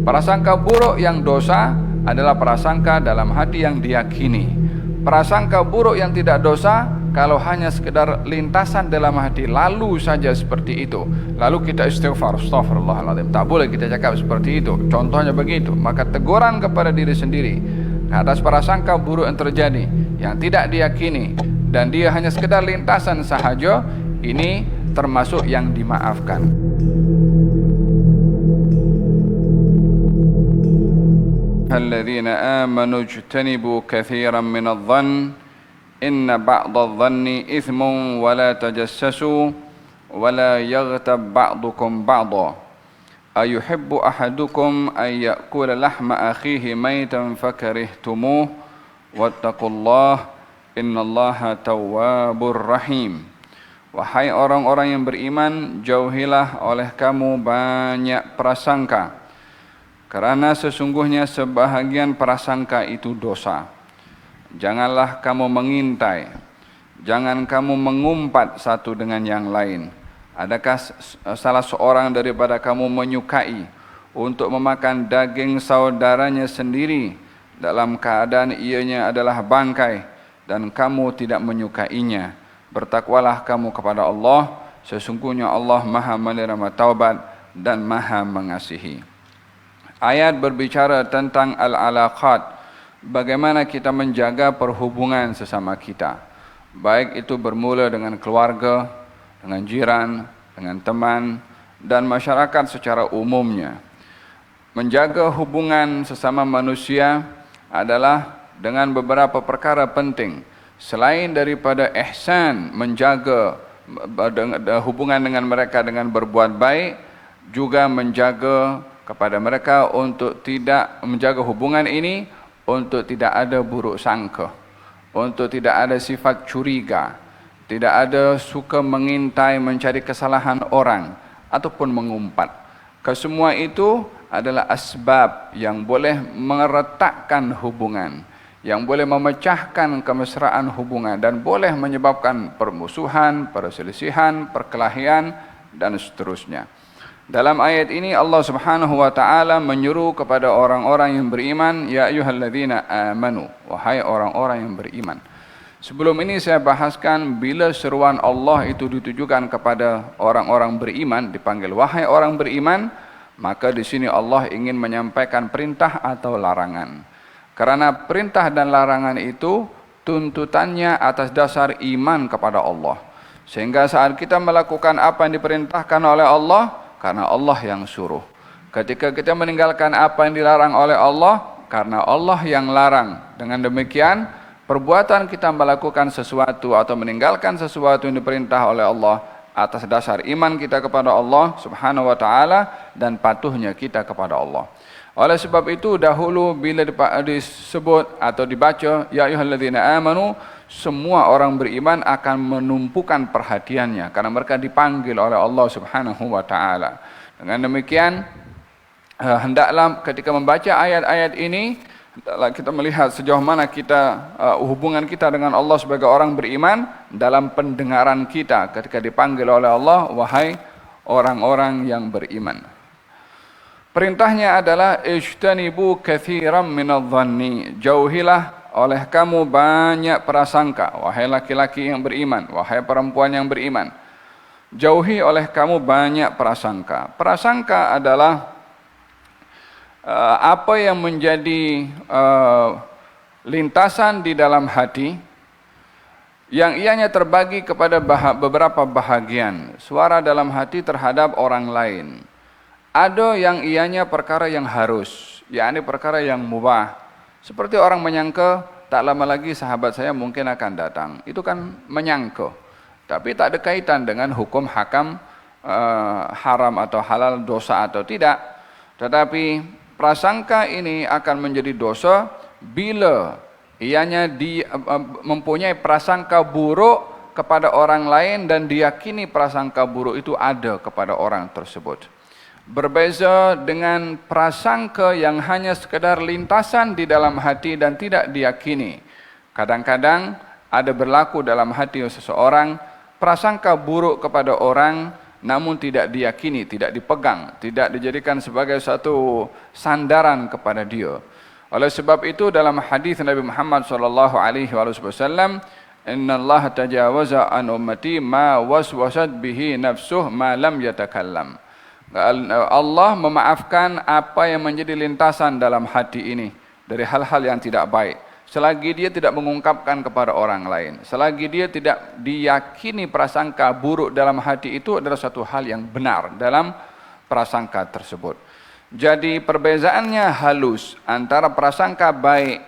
Prasangka buruk yang dosa adalah prasangka dalam hati yang diyakini. Prasangka buruk yang tidak dosa kalau hanya sekedar lintasan dalam hati, lalu saja seperti itu, lalu kita istighfar, astagfirullahaladzim, tak boleh kita cakap seperti itu, contohnya begitu. Maka teguran kepada diri sendiri atas prasangka buruk yang terjadi, yang tidak diyakini, dan dia hanya sekedar lintasan sahaja, ini termasuk yang dimaafkan. Alladzina amanu ijtanibu katsiran minadh-dhann inna ba'dadh-dhanni ithmun wa la tajassasu wa la yaghtab ba'dukum ba'dha ayuhibbu ahadukum ay ya'kula lahma akhihi maytan fakarihtumuh wattaqullaha innallaha tawwabur rahim. Wahai orang-orang yang beriman, jauhilah oleh kamu banyak prasangka, karena sesungguhnya sebahagian prasangka itu dosa. Janganlah kamu mengintai, jangan kamu mengumpat satu dengan yang lain. Adakah salah seorang daripada kamu menyukai untuk memakan daging saudaranya sendiri dalam keadaan ianya adalah bangkai dan kamu tidak menyukainya? Bertakwalah kamu kepada Allah, sesungguhnya Allah Maha menerima taubat dan Maha mengasihi. Ayat berbicara tentang al-alaqat, bagaimana kita menjaga perhubungan sesama kita, baik itu bermula dengan keluarga, dengan jiran, dengan teman, dan masyarakat secara umumnya. Menjaga hubungan sesama manusia adalah dengan beberapa perkara penting. Selain daripada ihsan, menjaga hubungan dengan mereka dengan berbuat baik, juga menjaga kepada mereka untuk tidak menjaga hubungan ini untuk tidak ada buruk sangka, untuk tidak ada sifat curiga, tidak ada suka mengintai mencari kesalahan orang ataupun mengumpat. Kesemua itu adalah asbab yang boleh meretakkan hubungan, yang boleh memecahkan kemesraan hubungan dan boleh menyebabkan permusuhan, perselisihan, perkelahian dan seterusnya. Dalam ayat ini Allah Subhanahu wa taala menyuruh kepada orang-orang yang beriman, ya ayyuhalladzina amanu, wahai orang-orang yang beriman. Sebelum ini saya bahaskan bila seruan Allah itu ditujukan kepada orang-orang beriman, dipanggil wahai orang beriman, maka di sini Allah ingin menyampaikan perintah atau larangan. Karena perintah dan larangan itu tuntutannya atas dasar iman kepada Allah. Sehingga saat kita melakukan apa yang diperintahkan oleh Allah, karena Allah yang suruh. Ketika kita meninggalkan apa yang dilarang oleh Allah, karena Allah yang larang. Dengan demikian, perbuatan kita melakukan sesuatu atau meninggalkan sesuatu yang diperintah oleh Allah atas dasar iman kita kepada Allah Subhanahu wa taala dan patuhnya kita kepada Allah. Oleh sebab itu dahulu bila disebut atau dibaca ya ayyuhalladzina amanu, semua orang beriman akan menumpukan perhatiannya karena mereka dipanggil oleh Allah Subhanahu wa taala. Dengan demikian hendaklah ketika membaca ayat-ayat ini hendaklah kita melihat sejauh mana kita hubungan kita dengan Allah sebagai orang beriman dalam pendengaran kita ketika dipanggil oleh Allah wahai orang-orang yang beriman. Perintahnya adalah ijtanibu katsiran minadh-dhanni, jauhilah oleh kamu banyak prasangka, wahai laki-laki yang beriman, wahai perempuan yang beriman. Jauhi oleh kamu banyak prasangka. Prasangka adalah apa yang menjadi lintasan di dalam hati yang ianya terbagi kepada beberapa bahagian. Suara dalam hati terhadap orang lain. Ada yang ianya perkara yang harus, yakni perkara yang mubah. Seperti orang menyangka tak lama lagi sahabat saya mungkin akan datang. Itu kan menyangka. Tapi tak ada kaitan dengan hukum hakam haram atau halal, dosa atau tidak. Tetapi prasangka ini akan menjadi dosa bila ianya mempunyai prasangka buruk kepada orang lain dan diyakini prasangka buruk itu ada kepada orang tersebut. Berbeza dengan prasangka yang hanya sekedar lintasan di dalam hati dan tidak diyakini. Kadang-kadang ada berlaku dalam hati seseorang prasangka buruk kepada orang namun tidak diyakini, tidak dipegang, tidak dijadikan sebagai satu sandaran kepada dia. Oleh sebab itu dalam hadis Nabi Muhammad sallallahu alaihi wasallam, "Innallaha tajawaza an ummati ma waswasat bihi nafsuh ma lam yatakallam." Allah memaafkan apa yang menjadi lintasan dalam hati ini dari hal-hal yang tidak baik, selagi dia tidak mengungkapkan kepada orang lain, selagi dia tidak diyakini prasangka buruk dalam hati itu adalah satu hal yang benar dalam prasangka tersebut. Jadi perbezaannya halus antara prasangka baik,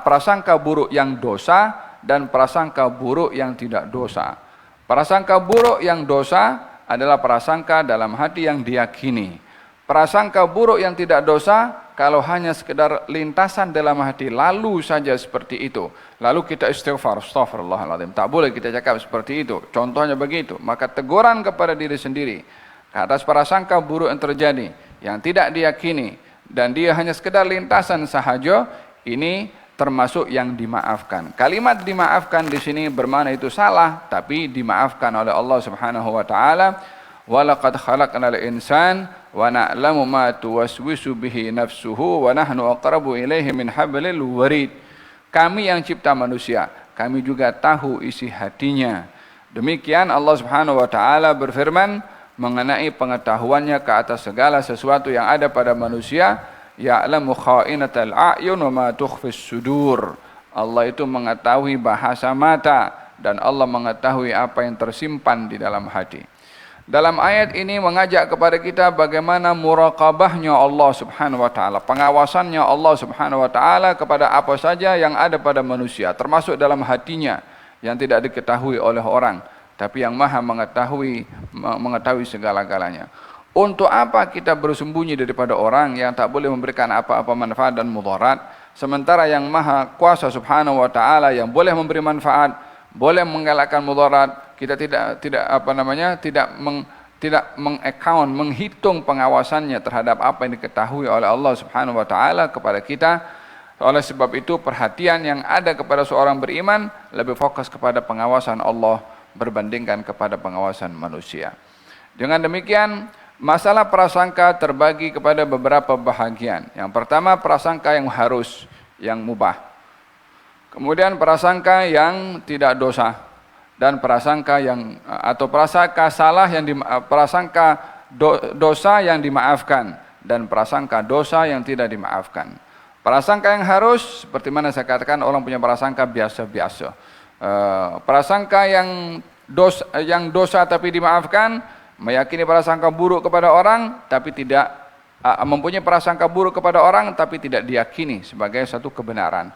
prasangka buruk yang dosa dan prasangka buruk yang tidak dosa. Prasangka buruk yang dosa adalah prasangka dalam hati yang diyakini. Prasangka buruk yang tidak dosa kalau hanya sekedar lintasan dalam hati, lalu saja seperti itu. Lalu kita istighfar, astagfirullahaladzim. Tak boleh kita cakap seperti itu. Contohnya begitu. Maka teguran kepada diri sendiri atas prasangka buruk yang terjadi, yang tidak diyakini, dan dia hanya sekedar lintasan sahaja, ini termasuk yang dimaafkan. Kalimat dimaafkan di sini bermakna itu salah, tapi dimaafkan oleh Allah Subhanahu wa taala. Walaqad khalaqnal insan wa na'lamu ma tuwaswisu bihi nafsuhu wa nahnu aqrabu ilaihi min hablil warid. Kami yang cipta manusia, kami juga tahu isi hatinya. Demikian Allah Subhanahu wa taala berfirman mengenai pengetahuannya ke atas segala sesuatu yang ada pada manusia, ya'lamu kha'inatal a'yun wa ma tukhfis sudur. Allah itu mengetahui bahasa mata dan Allah mengetahui apa yang tersimpan di dalam hati. Dalam ayat ini mengajak kepada kita bagaimana muraqabahnya Allah Subhanahu wa taala, pengawasannya Allah Subhanahu wa taala kepada apa saja yang ada pada manusia, termasuk dalam hatinya yang tidak diketahui oleh orang, tapi yang Maha mengetahui segala-galanya. Untuk apa kita bersembunyi daripada orang yang tak boleh memberikan apa-apa manfaat dan mudarat, sementara yang Maha Kuasa Subhanahu wa taala yang boleh memberi manfaat, boleh mengelakkan mudarat, kita tidak menghitung pengawasannya terhadap apa yang diketahui oleh Allah Subhanahu wa taala kepada kita. Oleh sebab itu perhatian yang ada kepada seorang beriman lebih fokus kepada pengawasan Allah berbandingkan kepada pengawasan manusia. Dengan demikian, masalah prasangka terbagi kepada beberapa bahagian. Yang pertama, prasangka yang harus, yang mubah. Kemudian prasangka yang tidak dosa. Dan prasangka yang atau prasangka salah yang dosa yang dimaafkan, dan prasangka dosa yang tidak dimaafkan. Prasangka yang harus, seperti mana saya katakan, orang punya prasangka biasa-biasa. Prasangka yang dosa tapi dimaafkan, meyakini prasangka buruk kepada orang tapi tidak mempunyai prasangka buruk kepada orang tapi tidak diyakini sebagai satu kebenaran.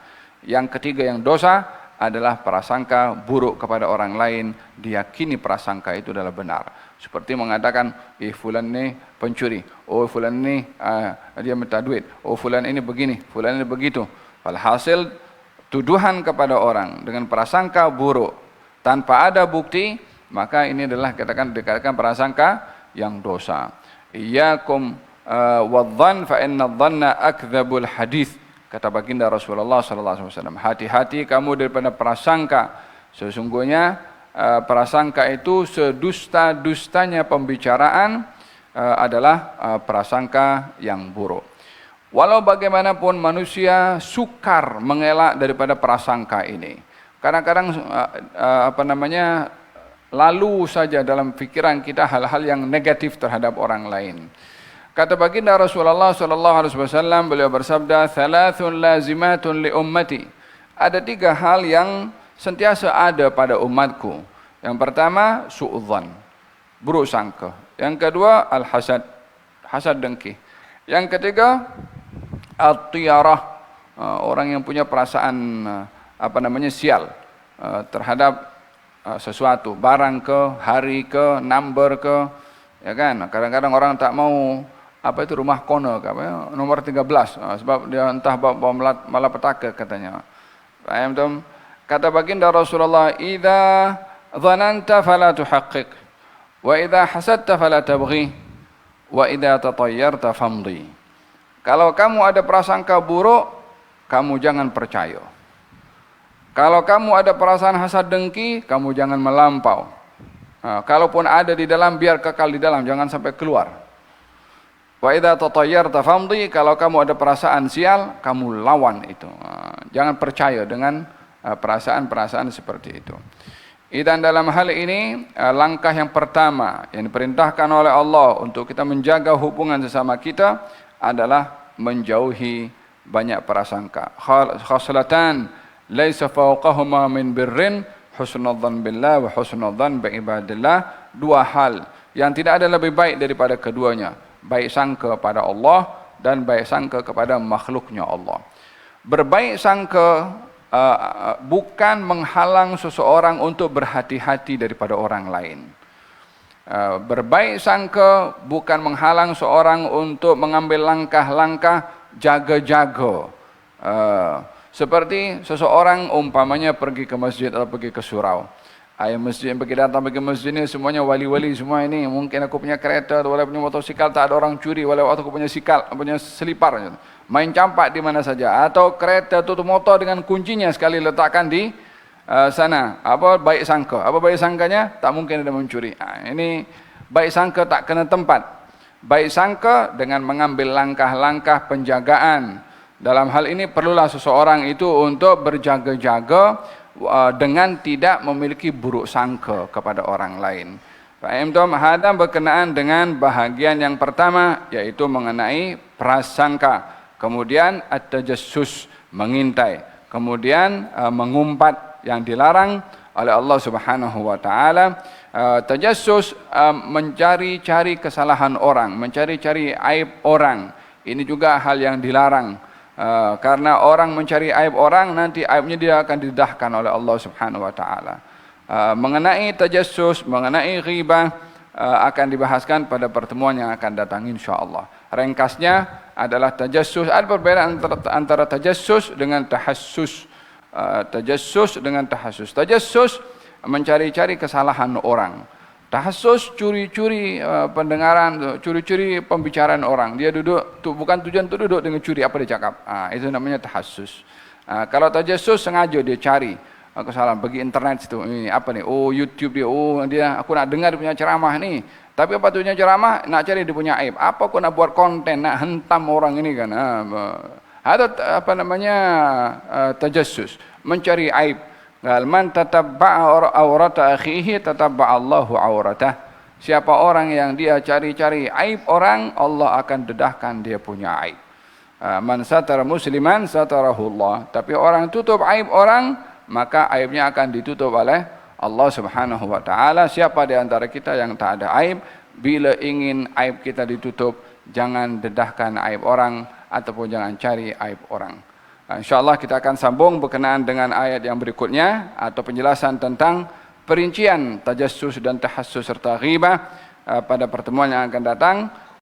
Yang ketiga yang dosa adalah prasangka buruk kepada orang lain, diyakini prasangka itu adalah benar. Seperti mengatakan, fulan ini pencuri, fulan ini dia minta duit, fulan ini begini, fulan ini begitu. Alhasil tuduhan kepada orang dengan prasangka buruk tanpa ada bukti, maka ini adalah dikatakan prasangka yang dosa. Iyyakum wadh-dhann fa inna adh-dhanna akdzabul hadits. Kata baginda Rasulullah sallallahu alaihi wasallam, hati-hati kamu daripada prasangka. Sesungguhnya prasangka itu sedusta-dustanya pembicaraan adalah prasangka yang buruk. Walau bagaimanapun manusia sukar mengelak daripada prasangka ini. Kadang-kadang lalu saja dalam pikiran kita hal-hal yang negatif terhadap orang lain. Kata baginda Rasulullah sallallahu alaihi wasallam, beliau bersabda, "Thalathun lazimatun li ummati." Ada 3 hal yang sentiasa ada pada umatku. Yang pertama, su'udzan, buruk sangka. Yang kedua, al-hasad, hasad dengki. Yang ketiga, at-tiyarah, orang yang punya perasaan sial terhadap sesuatu, barang ke, hari ke, number ke, ya kan? Kadang-kadang orang tak mau rumah kono, nomor 13, sebab dia entah bawa malapetaka katanya. Kata baginda Rasulullah, "Idza dhananta fala tuhaqqiq, wa idza hasadta fala tabghi, wa idza tatayyarta famdi." Kalau kamu ada prasangka buruk, kamu jangan percaya. Kalau kamu ada perasaan hasad dengki, kamu jangan melampau. Kalaupun ada di dalam, biar kekal di dalam, jangan sampai keluar. Wa idza tatayyarta famdi, kalau kamu ada perasaan sial, kamu lawan itu. Jangan percaya dengan perasaan-perasaan seperti itu. Dan dalam hal ini, langkah yang pertama yang diperintahkan oleh Allah untuk kita menjaga hubungan sesama kita adalah menjauhi banyak prasangka. Khaslatan laisa fawqahuma min birrin husnudzan billah wa husnudzan bi ibadillah. Dua hal yang tidak ada lebih baik daripada keduanya, baik sangka pada Allah dan baik sangka kepada makhluknya Allah. Berbaik sangka bukan menghalang seseorang untuk berhati-hati daripada orang lain. Berbaik sangka bukan menghalang seorang untuk mengambil langkah-langkah jaga-jaga. Seperti seseorang umpamanya pergi ke masjid atau pergi ke surau. Masjid yang datang ke masjid ini semuanya wali-wali semua ini. Mungkin aku punya kereta, walau punya motosikal tak ada orang curi, walau aku punya punya selipar. Main campak di mana saja. Atau kereta atau motor dengan kuncinya sekali letakkan di sana. Apa baik sangka? Apa baik sangkanya? Tak mungkin ada mencuri. Ini baik sangka tak kena tempat. Baik sangka dengan mengambil langkah-langkah penjagaan. Dalam hal ini perlulah seseorang itu untuk berjaga-jaga dengan tidak memiliki buruk sangka kepada orang lain. Hadam berkenaan dengan bahagian yang pertama, yaitu mengenai prasangka. Kemudian at-tajassus, mengintai. Kemudian mengumpat yang dilarang oleh Allah Subhanahu wa taala. Tajassus, mencari-cari kesalahan orang, mencari-cari aib orang. Ini juga hal yang dilarang. Karena orang mencari aib orang, nanti aibnya dia akan didedahkan oleh Allah Subhanahu wa taala. Mengenai tajassus, mengenai ghibah akan dibahaskan pada pertemuan yang akan datang insyaallah. Ringkasnya adalah tajassus. Ada perbedaan antara tajassus dengan tahassus. Tajassus dengan tahassus. Tajassus mencari-cari kesalahan orang. Tahassus curi-curi pendengaran, curi-curi pembicaraan orang. Dia duduk, bukan tujuan untuk duduk dengan curi apa dia cakap. Itu namanya tahassus. Kalau tajassus sengaja dia cari kesalahan, pergi internet situ. Ini apa nih? Oh, YouTube dia. Aku nak dengar dia punya ceramah nih. Tapi apa tujuannya ceramah? Nak cari dia punya aib. Apa aku nak buat konten, nak hentam orang ini kan? Ada apa namanya tajassus, mencari aib. Man tatabba'a aurata akhihi tatabba'a Allahu auratah. Siapa orang yang dia cari-cari aib orang, Allah akan dedahkan dia punya aib. Man satara musliman satarahu Allah. Tapi orang tutup aib orang, maka aibnya akan ditutup oleh Allah Subhanahu wa taala. Siapa di antara kita yang tak ada aib, bila ingin aib kita ditutup, jangan dedahkan aib orang ataupun jangan cari aib orang. InsyaAllah kita akan sambung berkenaan dengan ayat yang berikutnya atau penjelasan tentang perincian tajassus dan tahassus serta ghibah pada pertemuan yang akan datang.